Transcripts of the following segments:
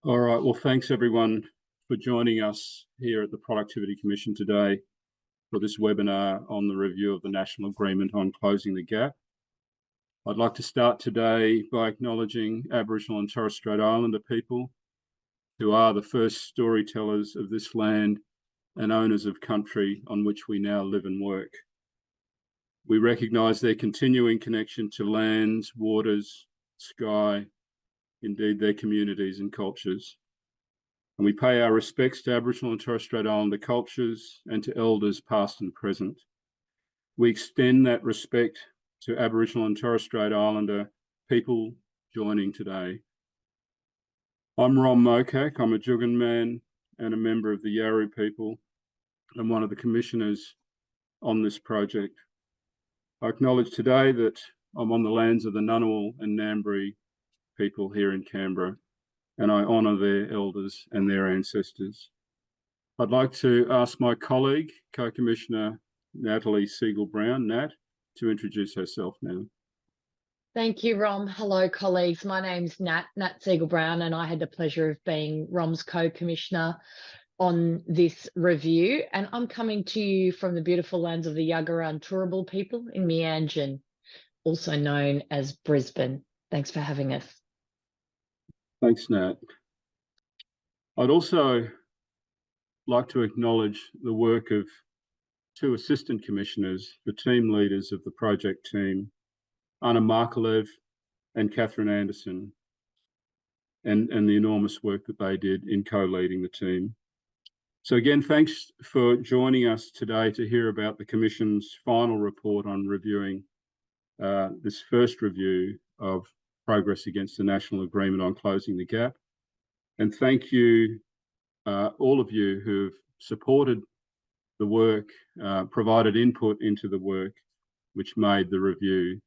All right, well, thanks everyone for joining us here at the Productivity Commission today for this webinar on the review of the National Agreement on Closing the Gap. I'd like to start today by acknowledging Aboriginal and Torres Strait Islander people who are the first storytellers of this land and owners of country on which we now live and work. We recognise their continuing connection to lands, waters, sky, indeed their communities and cultures. And we pay our respects to Aboriginal and Torres Strait Islander cultures and to elders past and present. We extend that respect to Aboriginal and Torres Strait Islander people joining today. I'm Mokak. I'm a Juukan man and a member of the Yawuru people and one of the commissioners on this project. I acknowledge today that I'm on the lands of the Ngunnawal and Ngambri people here in Canberra, and I honour their elders and their ancestors. I'd like to ask my colleague, Co-Commissioner Natalie Siegel-Brown, Nat, to introduce herself now. Thank you, Rom. Hello, colleagues. My name's Nat Siegel-Brown, and I had the pleasure of being Rom's co-commissioner on this review. And I'm coming to you from the beautiful lands of the Yagara and Turrbal people in Meanjin, also known as Brisbane. Thanks for having us. Thanks, Nat. I'd also like to acknowledge the work of two assistant commissioners, the team leaders of the project team, Anna Markalev and Catherine Anderson, and the enormous work that they did in co-leading the team. So again, thanks for joining us today to hear about the Commission's final report on reviewing this first review of progress against the National Agreement on Closing the Gap. And thank you, all of you who've supported the work, provided input into the work, which made the review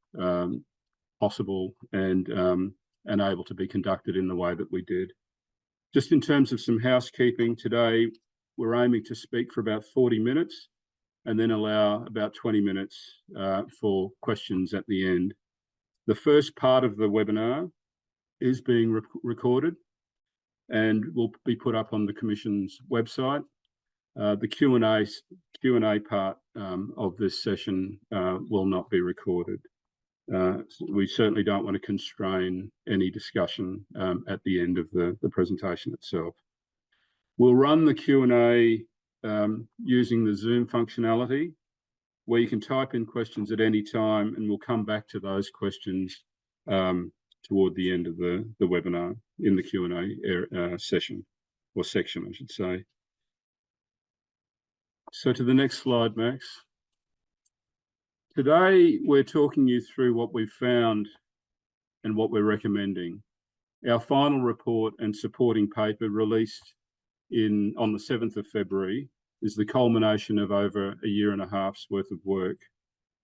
possible and able to be conducted in the way that we did. Just in terms of some housekeeping, today we're aiming to speak for about 40 minutes and then allow about 20 minutes for questions at the end. The first part of the webinar is being recorded and will be put up on the Commission's website. The Q&A part of this session will not be recorded. We certainly don't want to constrain any discussion at the end of the presentation itself. We'll run the Q&A using the Zoom functionality, where you can type in questions at any time, and we'll come back to those questions toward the end of the webinar in the Q&A session, or section, I should say. So to the next slide, Max. Today, we're talking you through what we've found and what we're recommending. Our final report and supporting paper released on the 7th of February is the culmination of over a year and a half's worth of work.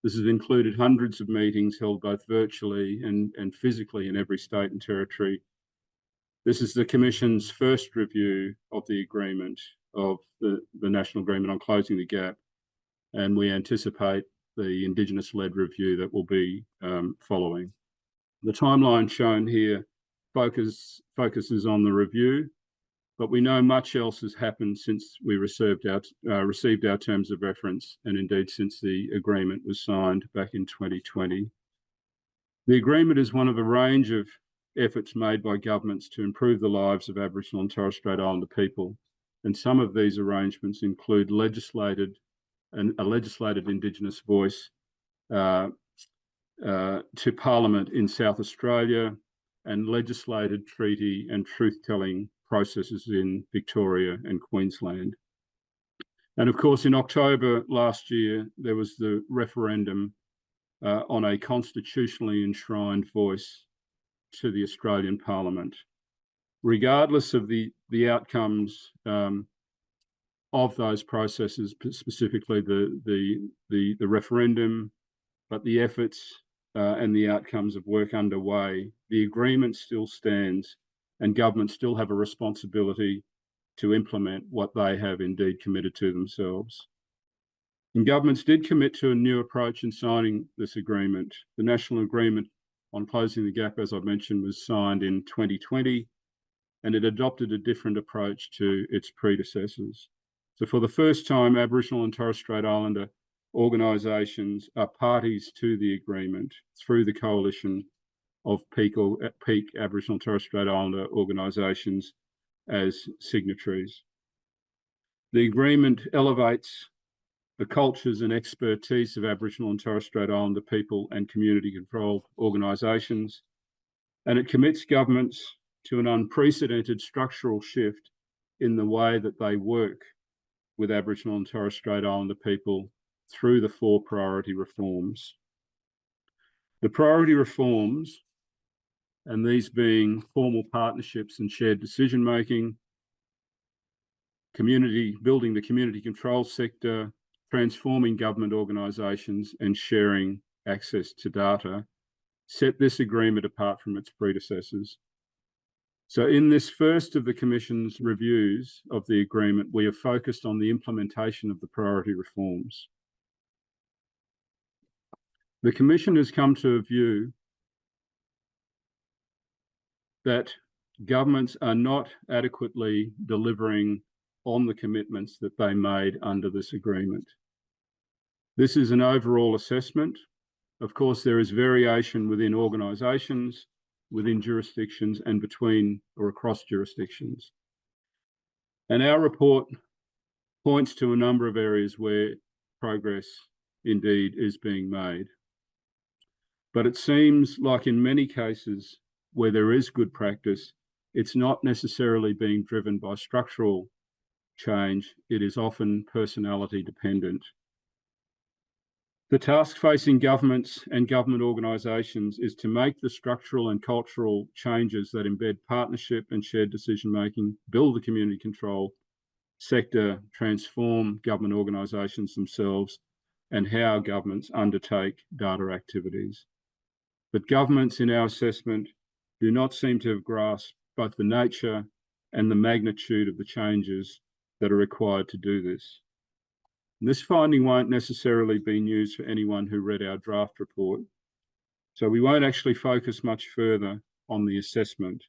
This has included hundreds of meetings held both virtually and physically in every state and territory. This is the Commission's first review of the agreement, of the National Agreement on Closing the Gap, and we anticipate the Indigenous-led review that will be following. The timeline shown here focuses on the review, but we know much else has happened since we received our terms of reference, and indeed since the agreement was signed back in 2020. The agreement is one of a range of efforts made by governments to improve the lives of Aboriginal and Torres Strait Islander people, and some of these arrangements include a legislated Indigenous voice to Parliament in South Australia, and legislated treaty and truth-telling processes in Victoria and Queensland. And of course, in October last year, there was the referendum on a constitutionally enshrined voice to the Australian Parliament. Regardless of the outcomes of those processes, specifically the referendum, but the efforts and the outcomes of work underway, the agreement still stands, and governments still have a responsibility to implement what they have indeed committed to themselves. And governments did commit to a new approach in signing this agreement. The National Agreement on Closing the Gap, as I mentioned, was signed in 2020, and it adopted a different approach to its predecessors. So for the first time, Aboriginal and Torres Strait Islander organisations are parties to the agreement through the coalition of peak Aboriginal and Torres Strait Islander organisations as signatories. The agreement elevates the cultures and expertise of Aboriginal and Torres Strait Islander people and community-controlled organisations, and it commits governments to an unprecedented structural shift in the way that they work with Aboriginal and Torres Strait Islander people through the 4 priority reforms. The priority reforms, and these being formal partnerships and shared decision-making, building the community control sector, transforming government organisations and sharing access to data, set this agreement apart from its predecessors. So in this first of the Commission's reviews of the agreement, we have focused on the implementation of the priority reforms. The Commission has come to a view that governments are not adequately delivering on the commitments that they made under this agreement. This is an overall assessment. Of course, there is variation within organisations, within jurisdictions, and between or across jurisdictions. And our report points to a number of areas where progress indeed is being made. But it seems like in many cases where there is good practice, it's not necessarily being driven by structural change. It is often personality dependent. The task facing governments and government organisations is to make the structural and cultural changes that embed partnership and shared decision-making, build the community control sector, transform government organisations themselves, and how governments undertake data activities. But governments, in our assessment, do not seem to have grasped both the nature and the magnitude of the changes that are required to do this. And this finding won't necessarily be news for anyone who read our draft report, so we won't actually focus much further on the assessment.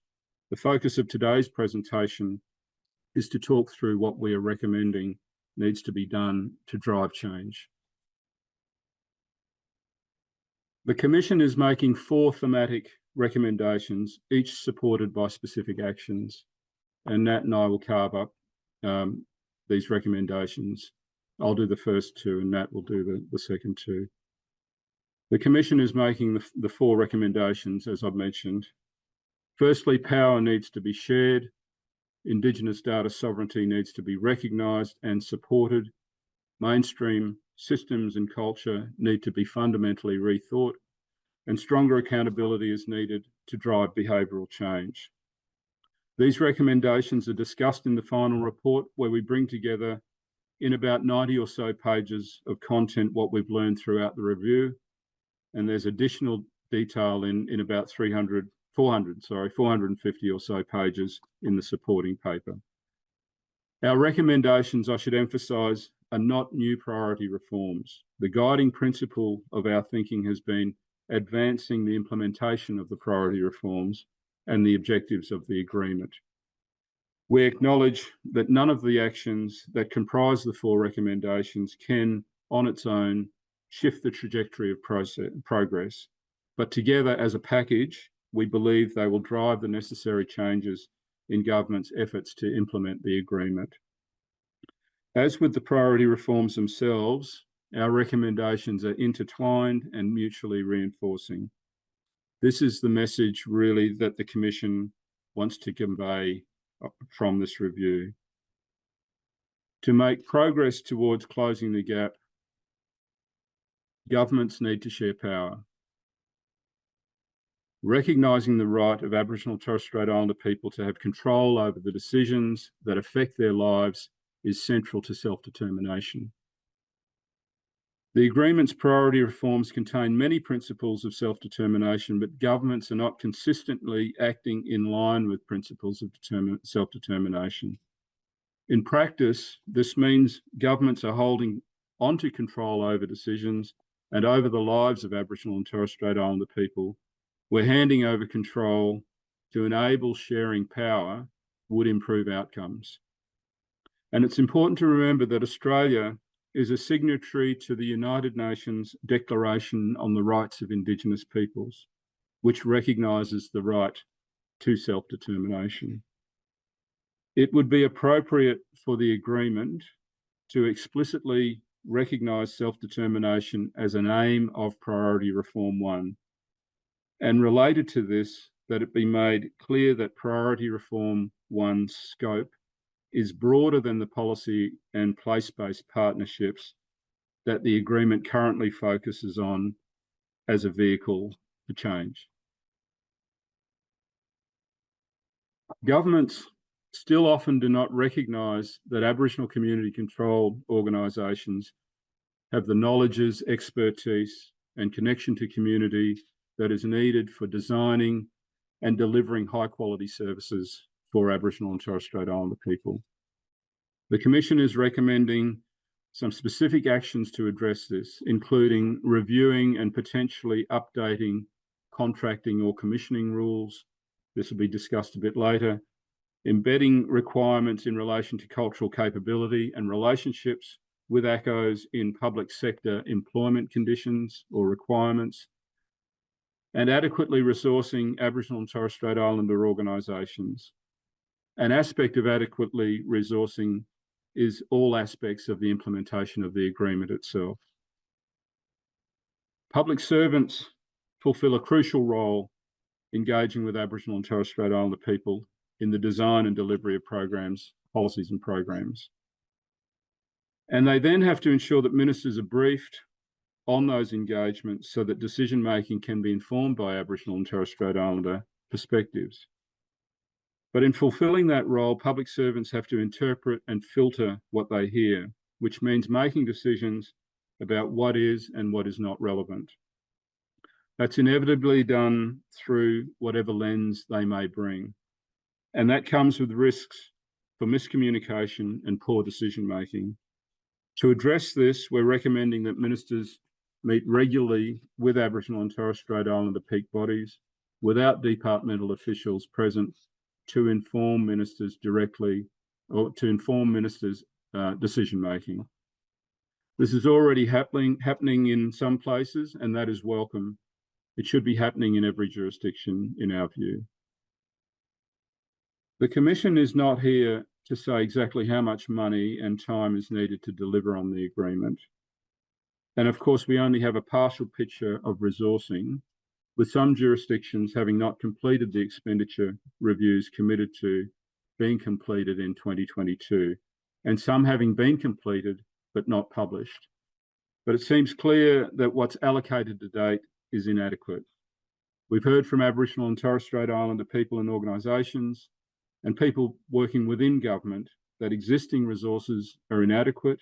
The focus of today's presentation is to talk through what we are recommending needs to be done to drive change. The Commission is making 4 thematic recommendations, each supported by specific actions, and Nat and I will carve up these recommendations. I'll do the first 2 and Nat will do the second 2. The Commission is making the 4 recommendations, as I've mentioned. Firstly, power needs to be shared. Indigenous data sovereignty needs to be recognised and supported. Mainstream systems and culture need to be fundamentally rethought, and stronger accountability is needed to drive behavioural change. These recommendations are discussed in the final report, where we bring together in about 90 or so pages of content what we've learned throughout the review, and there's additional detail in about 450 or so pages in the supporting paper. Our recommendations, I should emphasise, are not new priority reforms. The guiding principle of our thinking has been advancing the implementation of the priority reforms and the objectives of the agreement. We acknowledge that none of the actions that comprise the 4 recommendations can, on its own, shift the trajectory of progress, but together as a package, we believe they will drive the necessary changes in government's efforts to implement the agreement. As with the priority reforms themselves, our recommendations are intertwined and mutually reinforcing. This is the message really that the Commission wants to convey from this review. To make progress towards closing the gap, governments need to share power. Recognising the right of Aboriginal and Torres Strait Islander people to have control over the decisions that affect their lives is central to self-determination. The agreement's priority reforms contain many principles of self-determination, but governments are not consistently acting in line with principles of self-determination. In practice, this means governments are holding onto control over decisions and over the lives of Aboriginal and Torres Strait Islander people. We're handing over control to enable sharing power would improve outcomes. And it's important to remember that Australia is a signatory to the United Nations Declaration on the Rights of Indigenous Peoples, which recognises the right to self-determination. It would be appropriate for the agreement to explicitly recognise self-determination as an aim of Priority Reform 1, and related to this, that it be made clear that Priority Reform 1's scope is broader than the policy and place-based partnerships that the agreement currently focuses on as a vehicle for change. Governments still often do not recognise that Aboriginal community-controlled organisations have the knowledges, expertise, and connection to community that is needed for designing and delivering high-quality services for Aboriginal and Torres Strait Islander people. The Commission is recommending some specific actions to address this, including reviewing and potentially updating contracting or commissioning rules. This will be discussed a bit later. Embedding requirements in relation to cultural capability and relationships with ACOs in public sector employment conditions or requirements, and adequately resourcing Aboriginal and Torres Strait Islander organisations. An aspect of adequately resourcing is all aspects of the implementation of the agreement itself. Public servants fulfil a crucial role engaging with Aboriginal and Torres Strait Islander people in the design and delivery of programs, policies and programs. And they then have to ensure that ministers are briefed on those engagements so that decision-making can be informed by Aboriginal and Torres Strait Islander perspectives. But in fulfilling that role, public servants have to interpret and filter what they hear, which means making decisions about what is and what is not relevant. That's inevitably done through whatever lens they may bring. And that comes with risks for miscommunication and poor decision-making. To address this, we're recommending that ministers meet regularly with Aboriginal and Torres Strait Islander peak bodies without departmental officials present to inform ministers directly or to inform ministers' decision-making. This is already happening in some places, and that is welcome. It should be happening in every jurisdiction, in our view. The Commission is not here to say exactly how much money and time is needed to deliver on the agreement. And of course, we only have a partial picture of resourcing, with some jurisdictions having not completed the expenditure reviews committed to being completed in 2022, and some having been completed but not published. But it seems clear that what's allocated to date is inadequate. We've heard from Aboriginal and Torres Strait Islander people and organisations and people working within government that existing resources are inadequate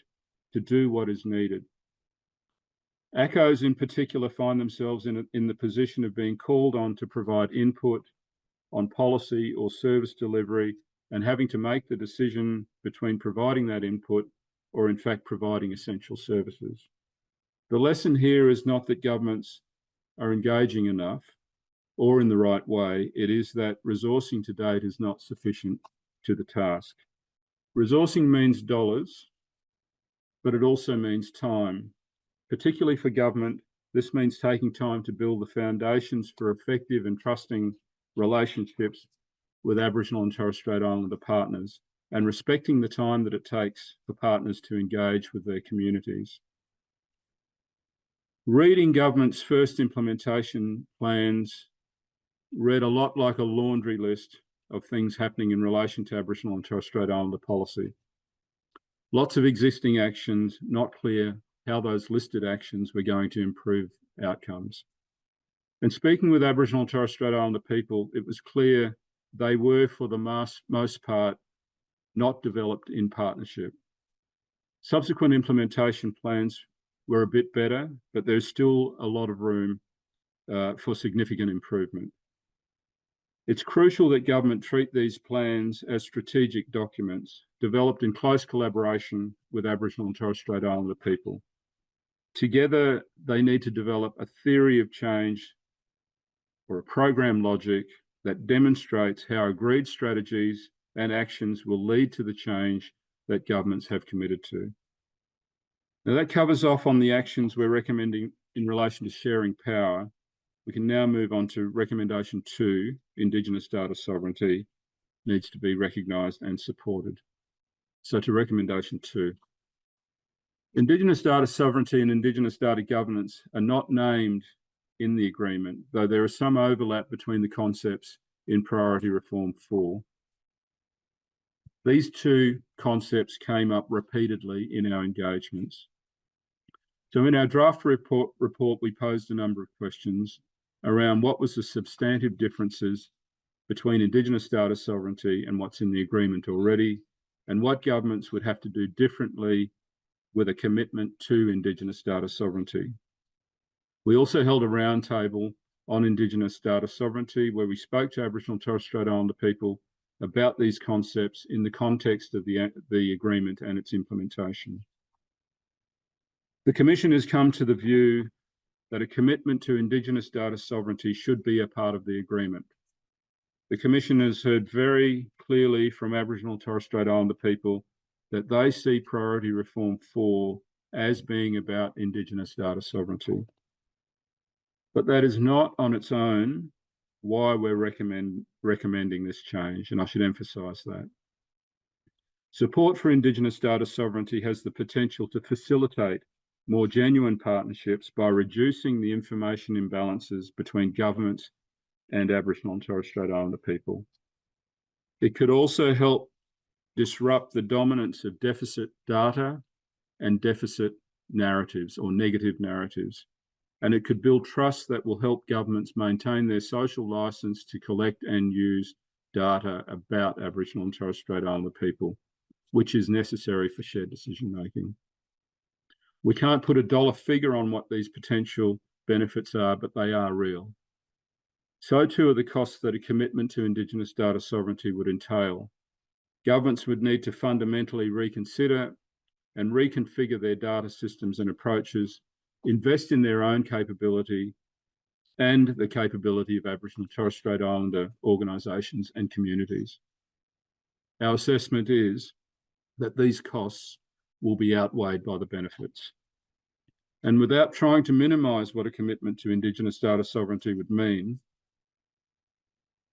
to do what is needed. ACOs in particular find themselves in the position of being called on to provide input on policy or service delivery and having to make the decision between providing that input or in fact providing essential services. The lesson here is not that governments are engaging enough or in the right way, it is that resourcing to date is not sufficient to the task. Resourcing means dollars, but it also means time. Particularly for government, this means taking time to build the foundations for effective and trusting relationships with Aboriginal and Torres Strait Islander partners and respecting the time that it takes for partners to engage with their communities. Reading government's first implementation plans read a lot like a laundry list of things happening in relation to Aboriginal and Torres Strait Islander policy. Lots of existing actions, not clear how those listed actions were going to improve outcomes. And speaking with Aboriginal and Torres Strait Islander people, it was clear they were, for the most part, not developed in partnership. Subsequent implementation plans were a bit better, but there's still a lot of room for significant improvement. It's crucial that government treat these plans as strategic documents developed in close collaboration with Aboriginal and Torres Strait Islander people. Together, they need to develop a theory of change or a program logic that demonstrates how agreed strategies and actions will lead to the change that governments have committed to. Now that covers off on the actions we're recommending in relation to sharing power. We can now move on to recommendation 2, Indigenous data sovereignty needs to be recognised and supported. So to recommendation 2. Indigenous data sovereignty and Indigenous data governance are not named in the agreement, though there is some overlap between the concepts in Priority Reform 4. These two concepts came up repeatedly in our engagements. So in our draft report, we posed a number of questions around what was the substantive differences between Indigenous data sovereignty and what's in the agreement already, and what governments would have to do differently with a commitment to Indigenous data sovereignty. We also held a roundtable on Indigenous data sovereignty where we spoke to Aboriginal and Torres Strait Islander people about these concepts in the context of the agreement and its implementation. The Commission has come to the view that a commitment to Indigenous data sovereignty should be a part of the agreement. The Commission has heard very clearly from Aboriginal and Torres Strait Islander people that they see Priority Reform 4 as being about Indigenous data sovereignty. But that is not on its own why we're recommending this change, and I should emphasise that. Support for Indigenous data sovereignty has the potential to facilitate more genuine partnerships by reducing the information imbalances between governments and Aboriginal and Torres Strait Islander people. It could also help disrupt the dominance of deficit data and deficit narratives or negative narratives. And it could build trust that will help governments maintain their social licence to collect and use data about Aboriginal and Torres Strait Islander people, which is necessary for shared decision making. We can't put a dollar figure on what these potential benefits are, but they are real. So too are the costs that a commitment to Indigenous data sovereignty would entail. Governments would need to fundamentally reconsider and reconfigure their data systems and approaches, invest in their own capability and the capability of Aboriginal and Torres Strait Islander organisations and communities. Our assessment is that these costs will be outweighed by the benefits. And without trying to minimise what a commitment to Indigenous data sovereignty would mean,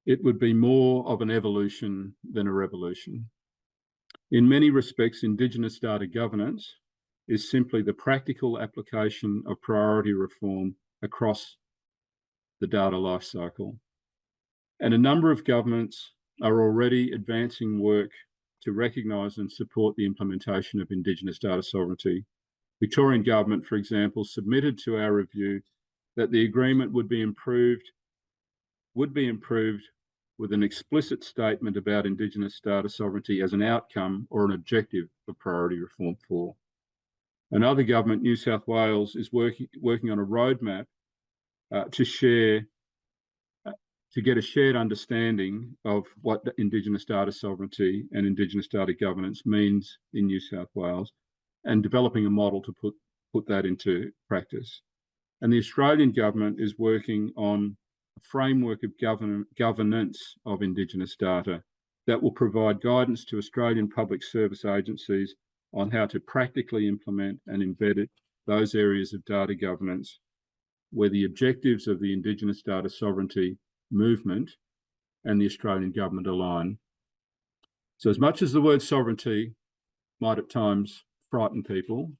it would be more of an evolution than a revolution. In many respects, Indigenous data governance is simply the practical application of priority reform across the data lifecycle. And a number of governments are already advancing work to recognise and support the implementation of Indigenous data sovereignty. Victorian Government, for example, submitted to our review that the agreement would be improved with an explicit statement about Indigenous data sovereignty as an outcome or an objective of Priority Reform 4. Another government, New South Wales, is working on a roadmap to get a shared understanding of what Indigenous data sovereignty and Indigenous data governance means in New South Wales, and developing a model to put that into practice. And the Australian government is working on a framework of governance of Indigenous data that will provide guidance to Australian public service agencies on how to practically implement and embed those areas of data governance where the objectives of the Indigenous data sovereignty movement and the Australian government align. So as much as the word sovereignty might at times frighten people,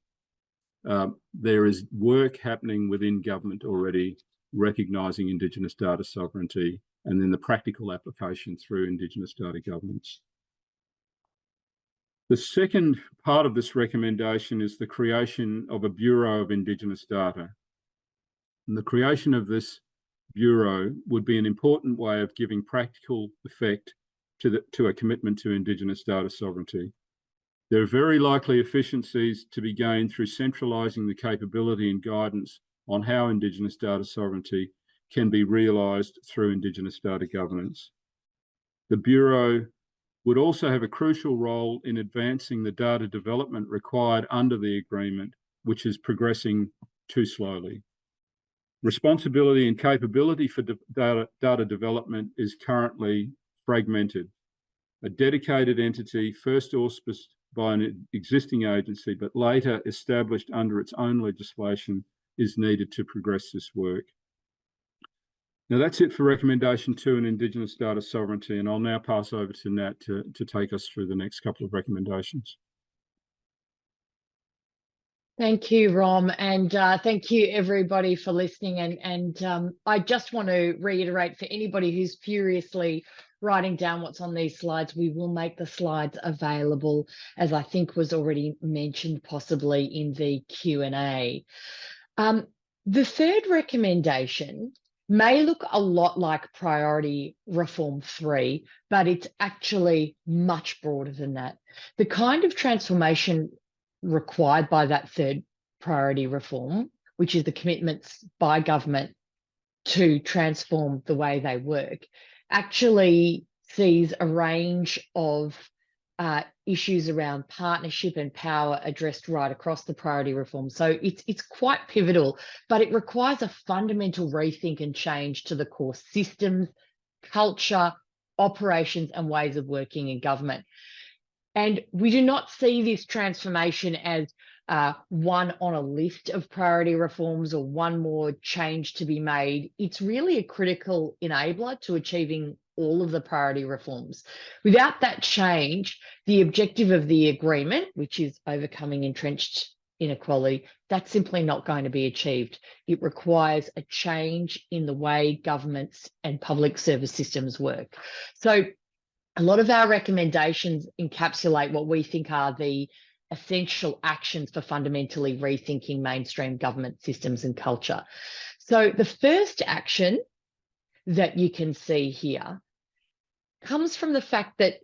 there is work happening within government already recognising Indigenous data sovereignty and then the practical application through Indigenous data governance. The second part of this recommendation is the creation of a Bureau of Indigenous Data. And the creation of this Bureau would be an important way of giving practical effect to a commitment to Indigenous data sovereignty. There are very likely efficiencies to be gained through centralising the capability and guidance on how Indigenous data sovereignty can be realised through Indigenous data governance. The Bureau would also have a crucial role in advancing the data development required under the agreement, which is progressing too slowly. Responsibility and capability for data development is currently fragmented. a dedicated entity, first auspiced by an existing agency, but later established under its own legislation, is needed to progress this work. Now that's it for recommendation 2 on Indigenous data sovereignty, and I'll now pass over to Nat to take us through the next couple of recommendations. Thank you, Rom, and thank you everybody for listening. And I just want to reiterate for anybody who's furiously writing down what's on these slides, we will make the slides available, as I think was already mentioned possibly in the Q&A. The third recommendation may look a lot like Priority Reform 3, but it's actually much broader than that. The kind of transformation required by that third priority reform, which is the commitments by government to transform the way they work, actually sees a range of issues around partnership and power addressed right across the priority reform. So it's quite pivotal, but it requires a fundamental rethink and change to the core systems, culture, operations, and ways of working in government. And we do not see this transformation as one on a list of priority reforms or one more change to be made. It's really a critical enabler to achieving all of the priority reforms. Without that change, the objective of the agreement, which is overcoming entrenched inequality, that's simply not going to be achieved. It requires a change in the way governments and public service systems work. So a lot of our recommendations encapsulate what we think are the essential actions for fundamentally rethinking mainstream government systems and culture. So the first action that you can see here comes from the fact that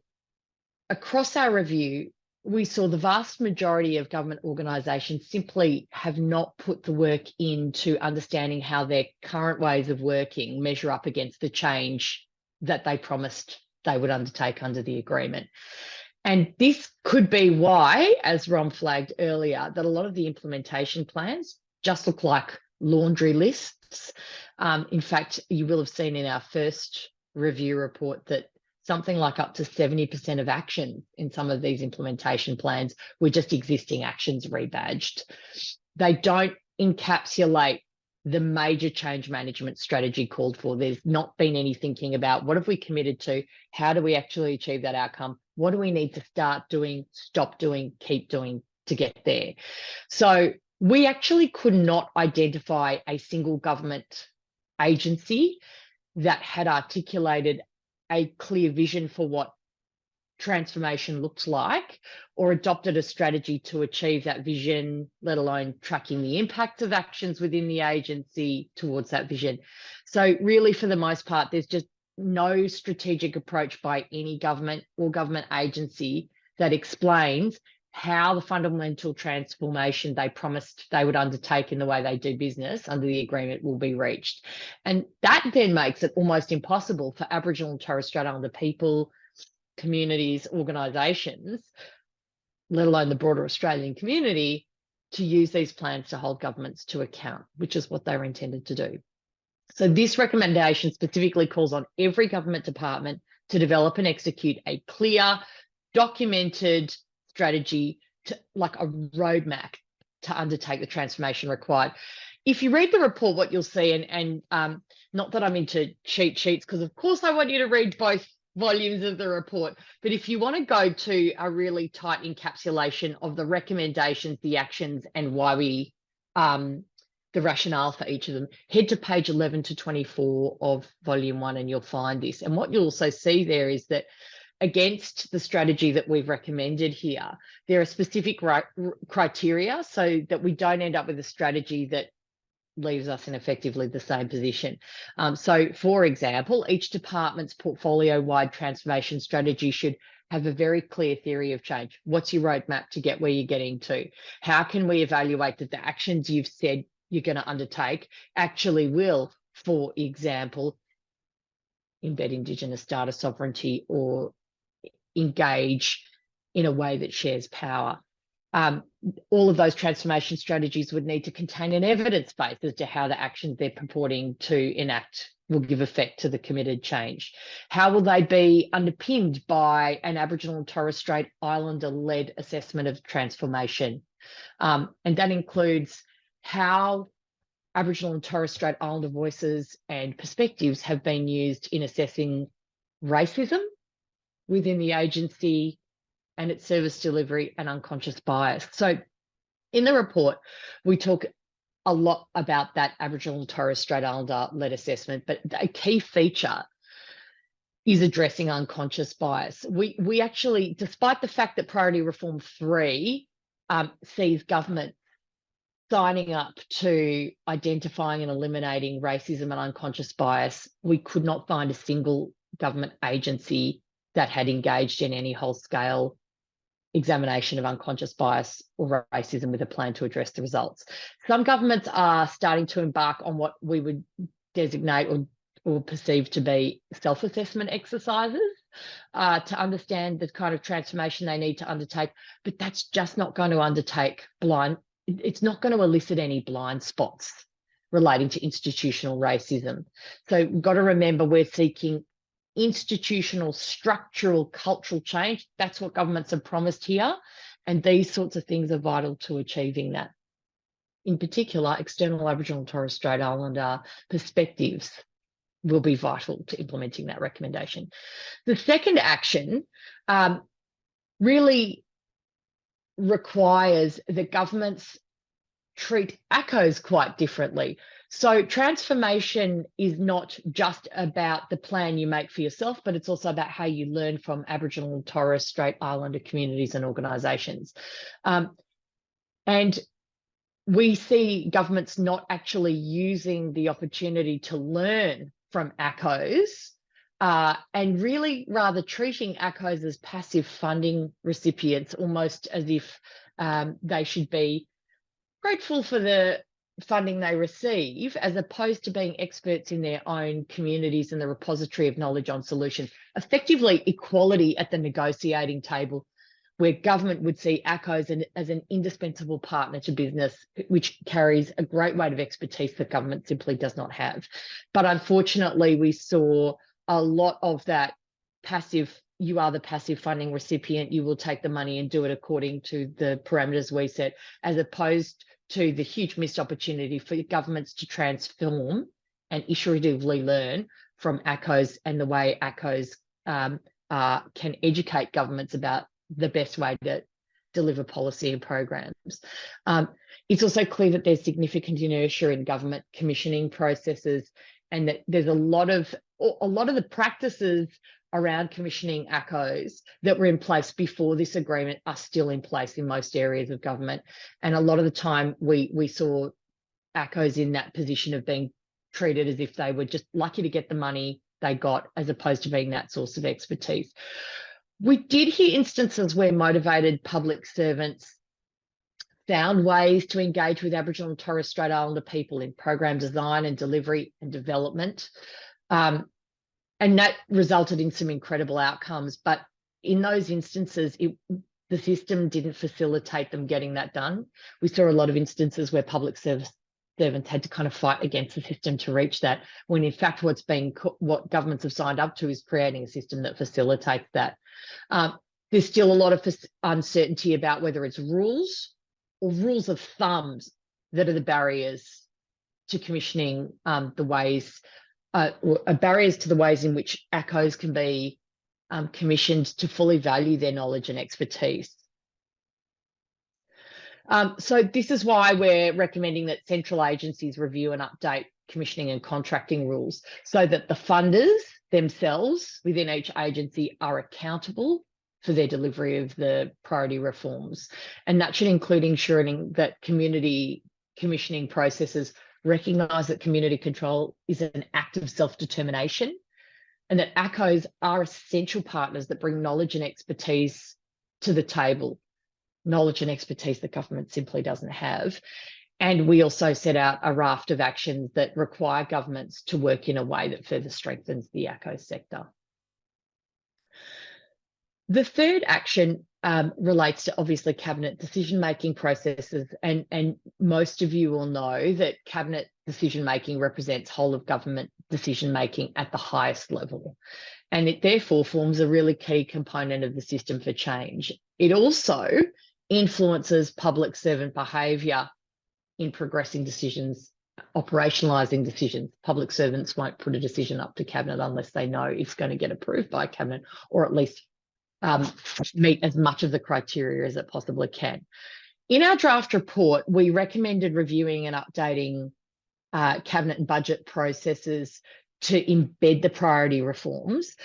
across our review, we saw the vast majority of government organisations simply have not put the work into understanding how their current ways of working measure up against the change that they promised they would undertake under the agreement. And this could be why, as Rom flagged earlier, that a lot of the implementation plans just look like laundry lists. In fact, you will have seen in our first review report that something like up to 70% of actions in some of these implementation plans were just existing actions rebadged. They don't encapsulate the major change management strategy called for. There's not been any thinking about what have we committed to, how do we actually achieve that outcome, what do we need to start doing, stop doing, keep doing to get there. So we actually could not identify a single government agency that had articulated a clear vision for what transformation looks like or adopted a strategy to achieve that vision, let alone tracking the impact of actions within the agency towards that vision. So really, for the most part, there's just no strategic approach by any government or government agency that explains how the fundamental transformation they promised they would undertake in the way they do business under the agreement will be reached. And that then makes it almost impossible for Aboriginal and Torres Strait Islander people, communities, organisations, let alone the broader Australian community, to use these plans to hold governments to account, which is what they were intended to do. So this recommendation specifically calls on every government department to develop and execute a clear, documented strategy, to like a roadmap to undertake the transformation required. If you read the report, what you'll see, and not that I'm into cheat sheets, because of course I want you to read both volumes of the report, but if you want to go to a really tight encapsulation of the recommendations, the actions, and why we the rationale for each of them, head to page 11 to 24 of volume 1 and you'll find this. And what you'll also see there is that against the strategy that we've recommended here, there are specific criteria so that we don't end up with a strategy that leaves us in effectively the same position. So, for example, each department's portfolio-wide transformation strategy should have a very clear theory of change. What's your roadmap to get where you're getting to? How can we evaluate that the actions you've said you're going to undertake actually will, for example, embed Indigenous data sovereignty or engage in a way that shares power? all of those transformation strategies would need to contain an evidence base as to how the actions they're purporting to enact will give effect to the committed change. How will they be underpinned by an Aboriginal and Torres Strait Islander-led assessment of transformation? And that includes how Aboriginal and Torres Strait Islander voices and perspectives have been used in assessing racism within the agency and its service delivery and unconscious bias. So in the report, we talk a lot about that Aboriginal and Torres Strait Islander-led assessment, but a key feature is addressing unconscious bias. We actually, despite the fact that Priority Reform 3 sees government signing up to identifying and eliminating racism and unconscious bias, we could not find a single government agency that had engaged in any whole-scale examination of unconscious bias or racism with a plan to address the results. Some governments are starting to embark on what we would designate or perceive to be self-assessment exercises to understand the kind of transformation they need to undertake, but that's just not going to it's not going to elicit any blind spots relating to institutional racism. So we've got to remember we're seeking institutional, structural, cultural change. That's what governments have promised here. And these sorts of things are vital to achieving that. In particular, external Aboriginal and Torres Strait Islander perspectives will be vital to implementing that recommendation. The second action really requires that governments treat ACOs quite differently. So transformation is not just about the plan you make for yourself, but it's also about how you learn from Aboriginal and Torres Strait Islander communities and organisations. And we see governments not actually using the opportunity to learn from ACOs and really rather treating ACOs as passive funding recipients, almost as if they should be grateful for the funding they receive, as opposed to being experts in their own communities and the repository of knowledge on solutions. Effectively, equality at the negotiating table, where government would see ACOs as an indispensable partner to business, which carries a great weight of expertise that government simply does not have. But unfortunately, we saw a lot of that passive, you are the passive funding recipient, you will take the money and do it according to the parameters we set, as opposed to the huge missed opportunity for governments to transform and iteratively learn from ACOs and the way ACOs can educate governments about the best way to deliver policy and programs. It's also clear that there's significant inertia in government commissioning processes, and that there's a lot of the practices around commissioning ACOs that were in place before this agreement are still in place in most areas of government. And a lot of the time we saw ACOs in that position of being treated as if they were just lucky to get the money they got, as opposed to being that source of expertise. We did hear instances where motivated public servants found ways to engage with Aboriginal and Torres Strait Islander people in program design and delivery and development. And that resulted in some incredible outcomes. But in those instances, the system didn't facilitate them getting that done. We saw a lot of instances where public service servants had to kind of fight against the system to reach that, when in fact what governments have signed up to is creating a system that facilitates that. There's still a lot of uncertainty about whether it's rules or rules of thumbs that are the barriers to commissioning the ways, barriers to the ways in which ACOs can be commissioned to fully value their knowledge and expertise. So this is why we're recommending that central agencies review and update commissioning and contracting rules, so that the funders themselves within each agency are accountable for their delivery of the priority reforms. And that should include ensuring that community commissioning processes recognise that community control is an act of self-determination, and that ACOs are essential partners that bring knowledge and expertise to the table, knowledge and expertise that government simply doesn't have. And we also set out a raft of actions that require governments to work in a way that further strengthens the ACO sector. The third action relates to obviously cabinet decision-making processes, and most of you will know that cabinet decision-making represents whole of government decision-making at the highest level, and it therefore forms a really key component of the system for change. It also influences public servant behaviour in progressing decisions, operationalising decisions. Public servants won't put a decision up to cabinet unless they know it's going to get approved by cabinet, or at least meet as much of the criteria as it possibly can. In our draft report, we recommended reviewing and updating cabinet and budget processes to embed the priority reforms.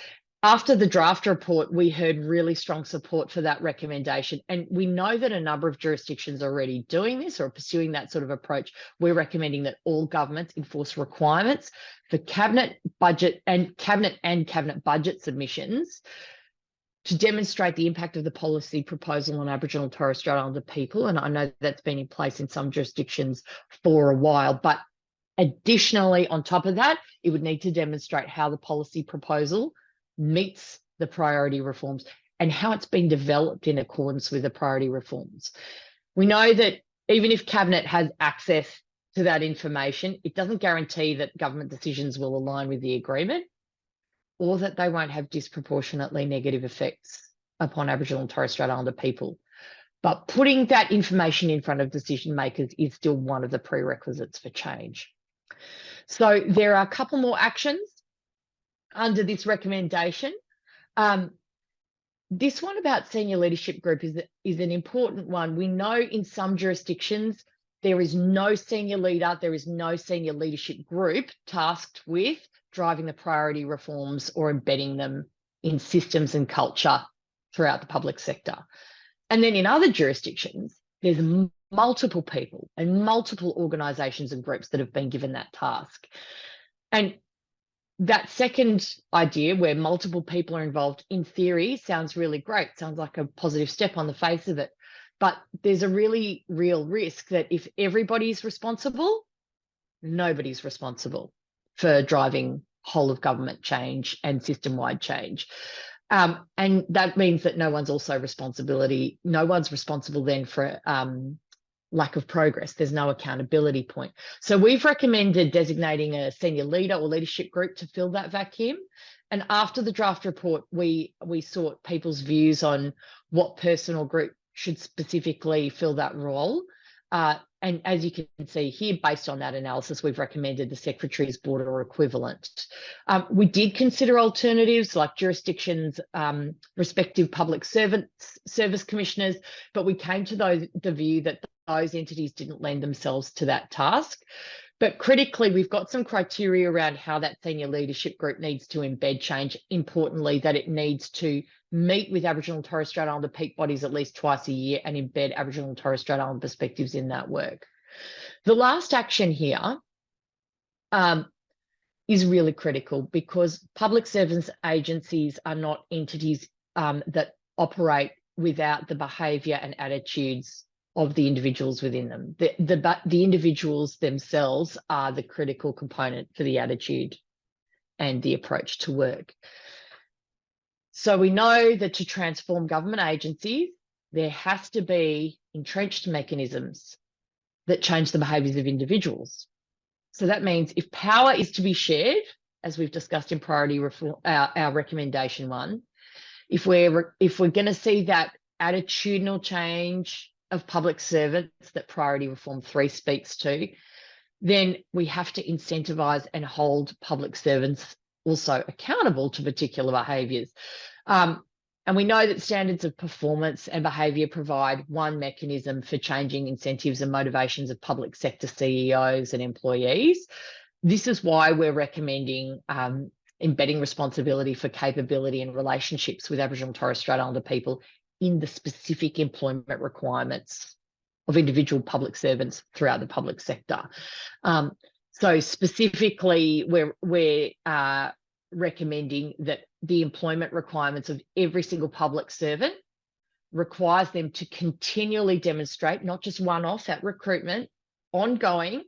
After the draft report, we heard really strong support for that recommendation. And we know that a number of jurisdictions are already doing this or pursuing that sort of approach. We're recommending that all governments enforce requirements for cabinet budget and cabinet budget submissions to demonstrate the impact of the policy proposal on Aboriginal and Torres Strait Islander people. And I know that's been in place in some jurisdictions for a while, but additionally, on top of that, it would need to demonstrate how the policy proposal meets the priority reforms and how it's been developed in accordance with the priority reforms. We know that even if Cabinet has access to that information, it doesn't guarantee that government decisions will align with the agreement, or that they won't have disproportionately negative effects upon Aboriginal and Torres Strait Islander people. But putting that information in front of decision makers is still one of the prerequisites for change. So there are a couple more actions under this recommendation. This one about senior leadership group is an important one. We know in some jurisdictions there is no senior leader, there is no senior leadership group tasked with driving the priority reforms or embedding them in systems and culture throughout the public sector. And then in other jurisdictions, there's multiple people and multiple organisations and groups that have been given that task. And that second idea, where multiple people are involved, in theory sounds really great, sounds like a positive step on the face of it. But there's a really real risk that if everybody's responsible, nobody's responsible for driving whole of government change and system-wide change. And that means that no one's responsible then for lack of progress. There's no accountability point. So we've recommended designating a senior leader or leadership group to fill that vacuum. And after the draft report, we sought people's views on what person or group should specifically fill that role. And as you can see here, based on that analysis, we've recommended the Secretary's Board or equivalent. We did consider alternatives like jurisdictions, respective public service commissioners, but we came to the view that those entities didn't lend themselves to that task. But critically, we've got some criteria around how that senior leadership group needs to embed change. Importantly, that it needs to meet with Aboriginal and Torres Strait Islander peak bodies at least twice a year and embed Aboriginal and Torres Strait Islander perspectives in that work. The last action here is really critical, because public service agencies are not entities that operate without the behaviour and attitudes of the individuals within them. The individuals themselves are the critical component for the attitude and the approach to work. So we know that to transform government agencies, there has to be entrenched mechanisms that change the behaviours of individuals. So that means if power is to be shared, as we've discussed in priority reform, our recommendation one, if we're going to see that attitudinal change of public servants that priority reform 3 speaks to, then we have to incentivise and hold public servants also accountable to particular behaviours. And we know that standards of performance and behaviour provide one mechanism for changing incentives and motivations of public sector CEOs and employees. This is why we're recommending embedding responsibility for capability and relationships with Aboriginal and Torres Strait Islander people in the specific employment requirements of individual public servants throughout the public sector. So specifically, we're recommending that the employment requirements of every single public servant requires them to continually demonstrate, not just one-off at recruitment, ongoing,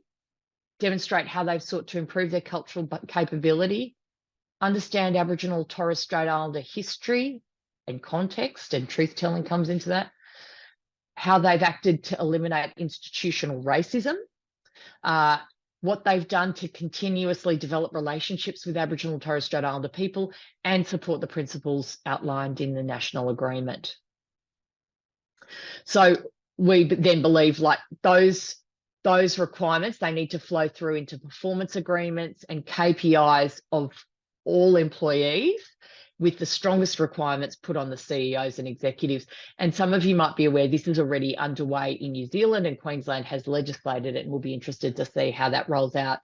demonstrate how they've sought to improve their cultural capability, understand Aboriginal Torres Strait Islander history and context, and truth-telling comes into that. How they've acted to eliminate institutional racism, what they've done to continuously develop relationships with Aboriginal and Torres Strait Islander people and support the principles outlined in the National Agreement. So we then believe like those requirements, they need to flow through into performance agreements and KPIs of all employees, with the strongest requirements put on the CEOs and executives. And some of you might be aware this is already underway in New Zealand, and Queensland has legislated it, and we'll be interested to see how that rolls out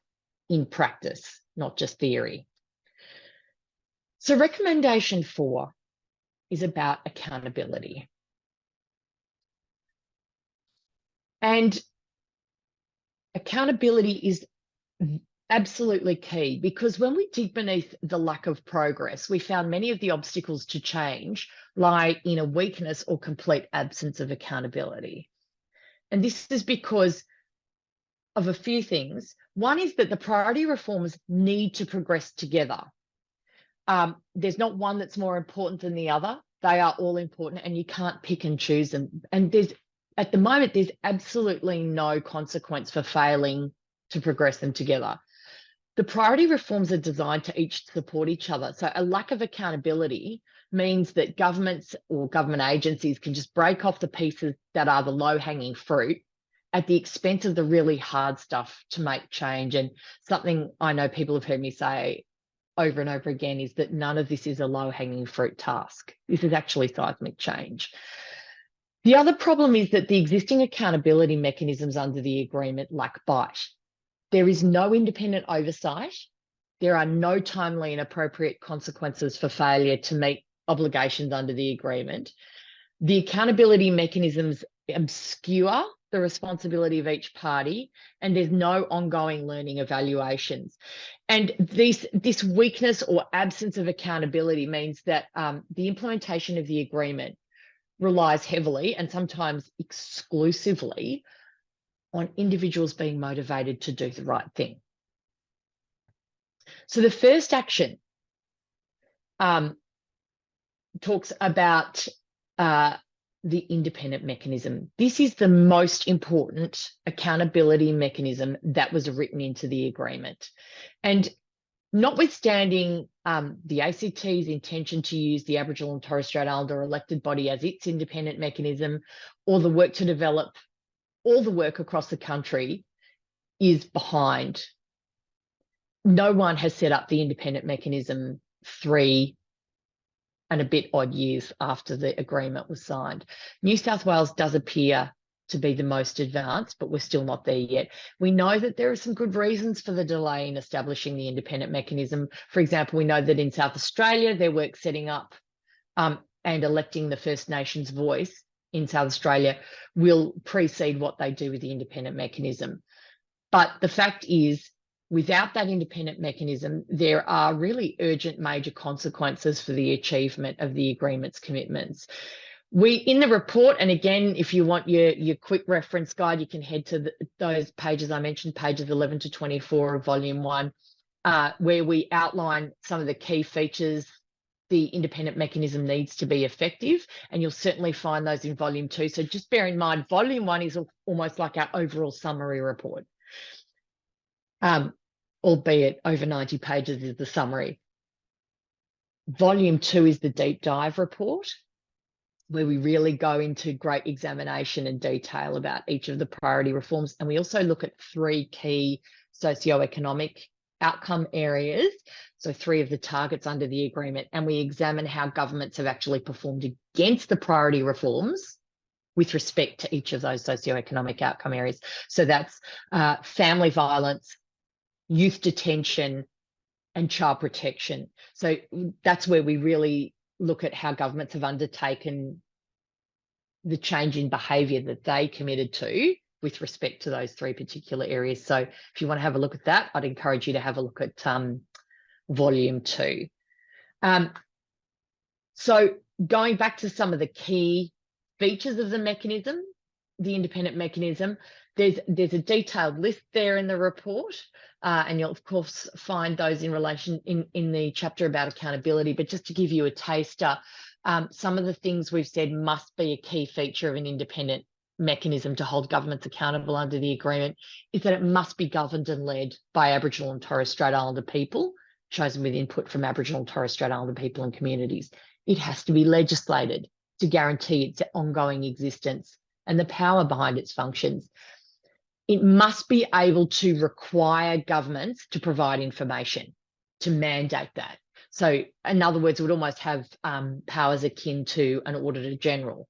in practice, not just theory. So recommendation 4 is about accountability. And accountability is absolutely key, because when we dig beneath the lack of progress, we found many of the obstacles to change lie in a weakness or complete absence of accountability. And this is because of a few things. One is that the priority reforms need to progress together. There's not one that's more important than the other. They are all important, and you can't pick and choose them. And at the moment, there's absolutely no consequence for failing to progress them together. The priority reforms are designed to each support each other. So a lack of accountability means that governments or government agencies can just break off the pieces that are the low-hanging fruit at the expense of the really hard stuff to make change. And something I know people have heard me say over and over again is that none of this is a low-hanging fruit task. This is actually seismic change. The other problem is that the existing accountability mechanisms under the agreement lack bite. There is no independent oversight. There are no timely and appropriate consequences for failure to meet obligations under the agreement. The accountability mechanisms obscure the responsibility of each party, and there's no ongoing learning evaluations. And this weakness or absence of accountability means that the implementation of the agreement relies heavily and sometimes exclusively on individuals being motivated to do the right thing. So the first action talks about the independent mechanism. This is the most important accountability mechanism that was written into the agreement. And notwithstanding the ACT's intention to use the Aboriginal and Torres Strait Islander elected body as its independent mechanism, or the work to develop all the work across the country is behind. No one has set up the independent mechanism 3 and a bit odd years after the agreement was signed. New South Wales does appear to be the most advanced, but we're still not there yet. We know that there are some good reasons for the delay in establishing the independent mechanism. For example, we know that in South Australia, their work setting up and electing the First Nations voice in South Australia will precede what they do with the independent mechanism. But the fact is, without that independent mechanism, there are really urgent major consequences for the achievement of the agreement's commitments. In the report, and again, if you want your quick reference guide, you can head to those pages I mentioned, pages 11 to 24 of Volume 1, where we outline some of the key features the independent mechanism needs to be effective, and you'll certainly find those in Volume 2. So just bear in mind, Volume 1 is almost like our overall summary report, albeit over 90 pages is the summary. Volume 2 is the deep dive report, where we really go into great examination and detail about each of the priority reforms. And we also look at 3 key socioeconomic outcome areas, so 3 of the targets under the agreement, and we examine how governments have actually performed against the priority reforms with respect to each of those socioeconomic outcome areas. So that's family violence, youth detention, and child protection. So that's where we really look at how governments have undertaken the change in behaviour that they committed to with respect to those 3 particular areas. So if you want to have a look at that, I'd encourage you to have a look at Volume 2. So going back to some of the key features of the mechanism, the independent mechanism, there's a detailed list there in the report, and you'll of course find those in relation in the chapter about accountability. But just to give you a taster, some of the things we've said must be a key feature of an independent mechanism to hold governments accountable under the agreement is that it must be governed and led by Aboriginal and Torres Strait Islander people, chosen with input from Aboriginal and Torres Strait Islander people and communities. It has to be legislated to guarantee its ongoing existence and the power behind its functions. It must be able to require governments to provide information, to mandate that. So, in other words, it would almost have powers akin to an Auditor General.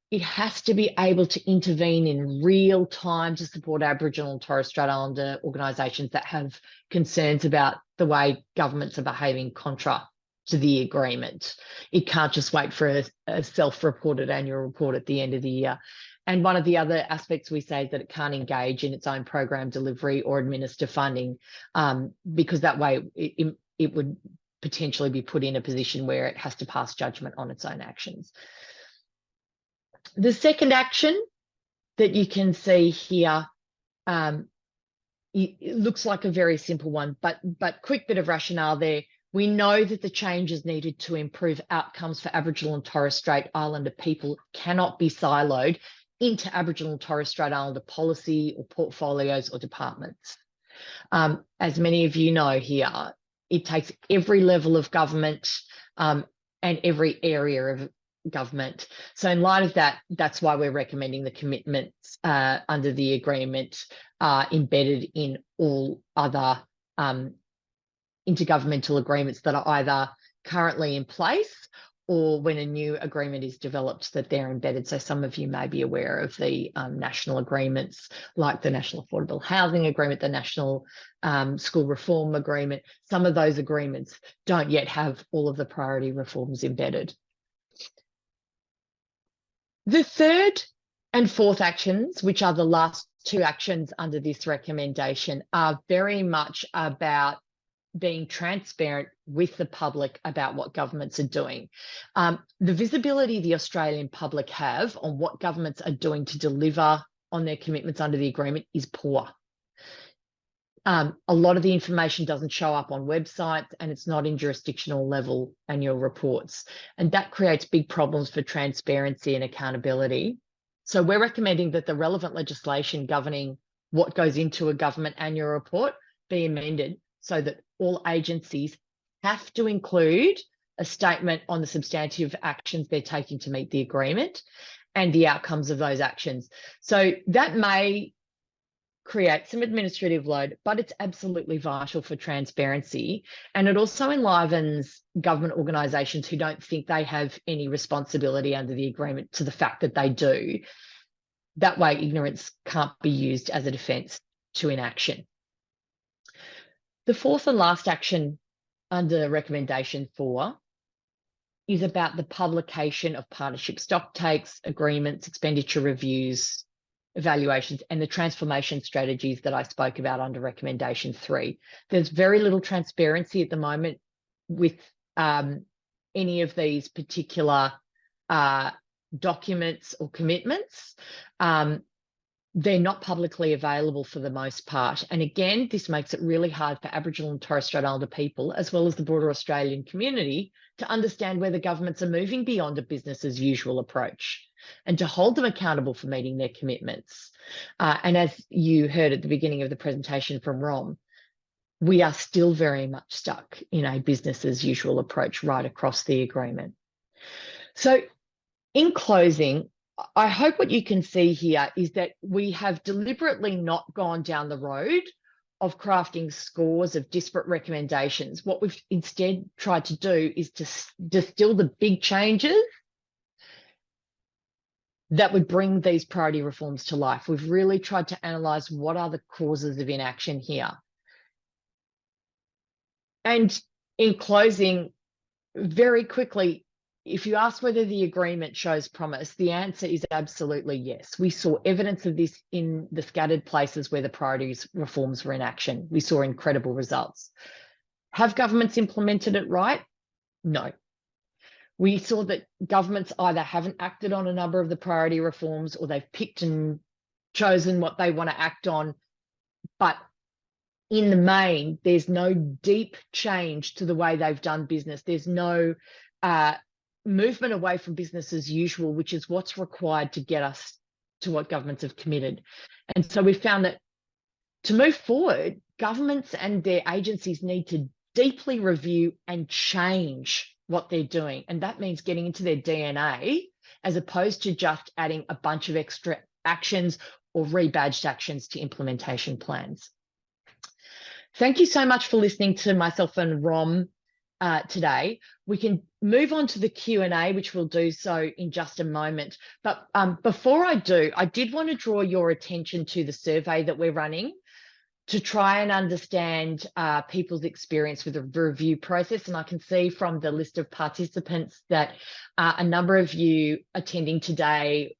It has to be able to intervene in real time to support Aboriginal and Torres Strait Islander organisations that have concerns about the way governments are behaving contra to the agreement. It can't just wait for a self-reported annual report at the end of the year. And one of the other aspects we say is that it can't engage in its own program delivery or administer funding, because that way it would potentially be put in a position where it has to pass judgment on its own actions. The second action that you can see here, it looks like a very simple one, but quick bit of rationale there. We know that the changes needed to improve outcomes for Aboriginal and Torres Strait Islander people cannot be siloed into Aboriginal and Torres Strait Islander policy or portfolios or departments. As many of you know here, it takes every level of government and every area of government. So in light of that, that's why we're recommending the commitments under the agreement are embedded in all other intergovernmental agreements that are either currently in place or when a new agreement is developed that they're embedded. So some of you may be aware of the national agreements like the National Affordable Housing Agreement, the National School Reform Agreement. Some of those agreements don't yet have all of the priority reforms embedded. The third and fourth actions, which are the last two actions under this recommendation, are very much about being transparent with the public about what governments are doing. The visibility the Australian public have on what governments are doing to deliver on their commitments under the agreement is poor. A lot of the information doesn't show up on websites and it's not in jurisdictional level annual reports. And that creates big problems for transparency and accountability. So we're recommending that the relevant legislation governing what goes into a government annual report be amended so that all agencies have to include a statement on the substantive actions they're taking to meet the agreement and the outcomes of those actions. So that may create some administrative load, but it's absolutely vital for transparency. And it also enlivens government organisations who don't think they have any responsibility under the agreement to the fact that they do. That way, ignorance can't be used as a defence to inaction. The fourth and last action under recommendation 4 is about the publication of partnership stock takes, agreements, expenditure reviews, evaluations, and the transformation strategies that I spoke about under recommendation 3. There's very little transparency at the moment with any of these particular documents or commitments. They're not publicly available for the most part. And again, this makes it really hard for Aboriginal and Torres Strait Islander people, as well as the broader Australian community, to understand whether governments are moving beyond a business as usual approach and to hold them accountable for meeting their commitments. And as you heard at the beginning of the presentation from Rom, we are still very much stuck in a business as usual approach right across the agreement. So in closing, I hope what you can see here is that we have deliberately not gone down the road of crafting scores of disparate recommendations. What we've instead tried to do is to distill the big changes that would bring these priority reforms to life. We've really tried to analyse what are the causes of inaction here. And in closing, very quickly, if you ask whether the agreement shows promise, the answer is absolutely yes. We saw evidence of this in the scattered places where the priorities reforms were in action. We saw incredible results. Have governments implemented it right? No. We saw that governments either haven't acted on a number of the priority reforms or they've picked and chosen what they want to act on, but in the main, there's no deep change to the way they've done business. There's no movement away from business as usual, which is what's required to get us to what governments have committed. And so we found that to move forward, governments and their agencies need to deeply review and change what they're doing. And that means getting into their DNA as opposed to just adding a bunch of extra actions or rebadged actions to implementation plans. Thank you so much for listening to myself and Rom today. We can move on to the Q&A, which we'll do so in just a moment. But before I do, I did want to draw your attention to the survey that we're running to try and understand people's experience with the review process. And I can see from the list of participants that a number of you attending today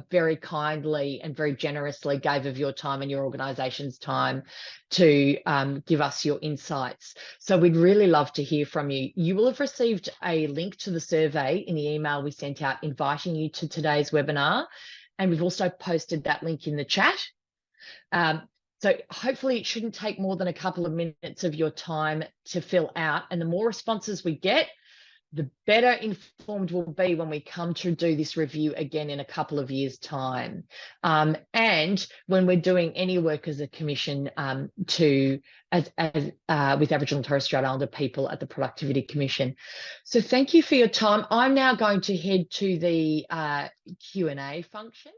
very kindly and very generously gave of your time and your organisation's time to give us your insights. So we'd really love to hear from you. You will have received a link to the survey in the email we sent out inviting you to today's webinar. And we've also posted that link in the chat. So hopefully it shouldn't take more than a couple of minutes of your time to fill out. And the more responses we get, the better informed we'll be when we come to do this review again in a couple of years' time. And when we're doing any work as a commission with Aboriginal and Torres Strait Islander people at the Productivity Commission. So thank you for your time. I'm now going to head to the Q&A function.